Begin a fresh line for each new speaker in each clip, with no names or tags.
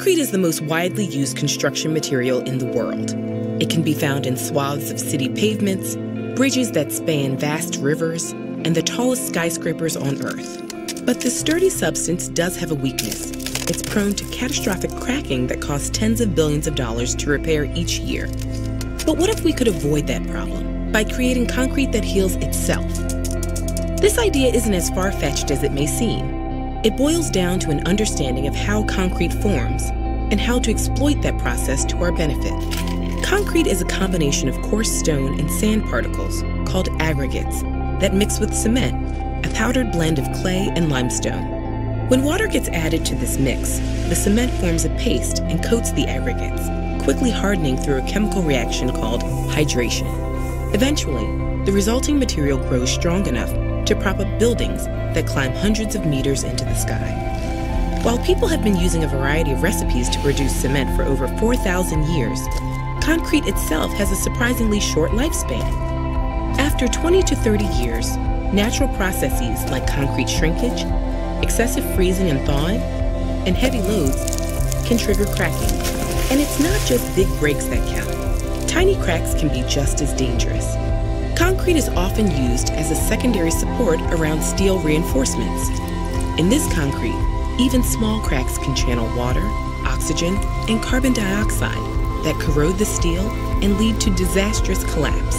Concrete is the most widely used construction material in the world. It can be found in swaths of city pavements, bridges that span vast rivers, and the tallest skyscrapers on Earth. But this sturdy substance does have a weakness. It's prone to catastrophic cracking that costs tens of billions of dollars to repair each year. But what if we could avoid that problem by creating concrete that heals itself? This idea isn't as far-fetched as it may seem. It boils down to an understanding of how concrete forms and how to exploit that process to our benefit. Concrete is a combination of coarse stone and sand particles called aggregates that mix with cement, a powdered blend of clay and limestone. When water gets added to this mix, the cement forms a paste and coats the aggregates, quickly hardening through a chemical reaction called hydration. Eventually, the resulting material grows strong enough to prop up buildings that climb hundreds of meters into the sky. While people have been using a variety of recipes to produce cement for over 4,000 years, concrete itself has a surprisingly short lifespan. After 20 to 30 years, natural processes like concrete shrinkage, excessive freezing and thawing, and heavy loads can trigger cracking. And it's not just big breaks that count. Tiny cracks can be just as dangerous. Concrete is often used as a secondary support around steel reinforcements. In this concrete, even small cracks can channel water, oxygen, and carbon dioxide that corrode the steel and lead to disastrous collapse.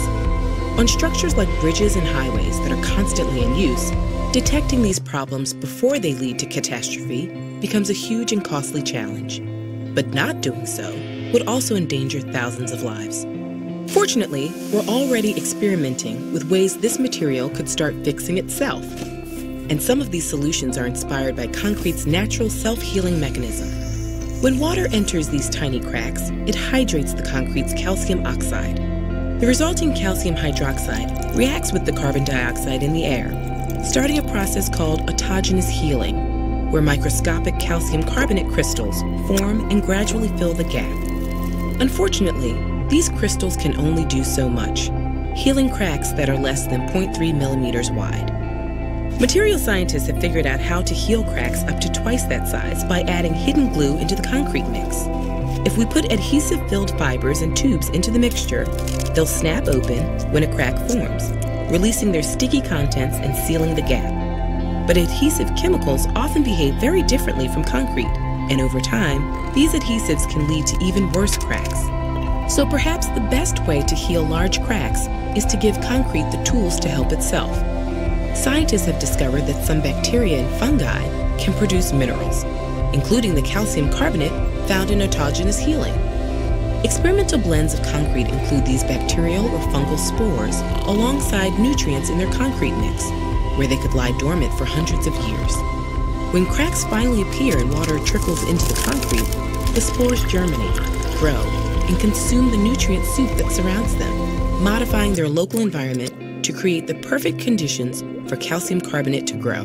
On structures like bridges and highways that are constantly in use, detecting these problems before they lead to catastrophe becomes a huge and costly challenge. But not doing so would also endanger thousands of lives. Fortunately, we're already experimenting with ways this material could start fixing itself. And some of these solutions are inspired by concrete's natural self-healing mechanism. When water enters these tiny cracks, it hydrates the concrete's calcium oxide. The resulting calcium hydroxide reacts with the carbon dioxide in the air, starting a process called autogenous healing, where microscopic calcium carbonate crystals form and gradually fill the gap. Unfortunately, these crystals can only do so much, healing cracks that are less than 0.3 millimeters wide. Material scientists have figured out how to heal cracks up to twice that size by adding hidden glue into the concrete mix. If we put adhesive-filled fibers and tubes into the mixture, they'll snap open when a crack forms, releasing their sticky contents and sealing the gap. But adhesive chemicals often behave very differently from concrete, and over time, these adhesives can lead to even worse cracks. So perhaps the best way to heal large cracks is to give concrete the tools to help itself. Scientists have discovered that some bacteria and fungi can produce minerals, including the calcium carbonate found in autogenous healing. Experimental blends of concrete include these bacterial or fungal spores alongside nutrients in their concrete mix, where they could lie dormant for hundreds of years. When cracks finally appear and water trickles into the concrete, the spores germinate, grow, and consume the nutrient soup that surrounds them, modifying their local environment to create the perfect conditions for calcium carbonate to grow.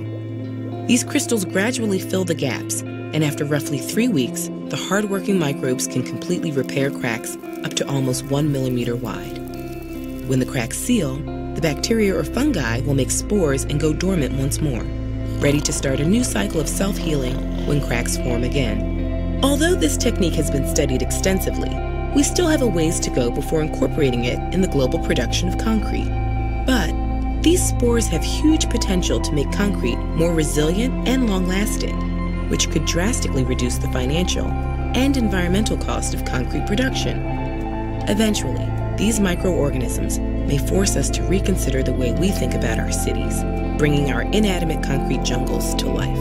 These crystals gradually fill the gaps, and after roughly 3 weeks, the hardworking microbes can completely repair cracks up to almost 1 millimeter wide. When the cracks seal, the bacteria or fungi will make spores and go dormant once more, ready to start a new cycle of self-healing when cracks form again. Although this technique has been studied extensively, we still have a ways to go before incorporating it in the global production of concrete. But these spores have huge potential to make concrete more resilient and long-lasting, which could drastically reduce the financial and environmental cost of concrete production. Eventually, these microorganisms may force us to reconsider the way we think about our cities, bringing our inanimate concrete jungles to life.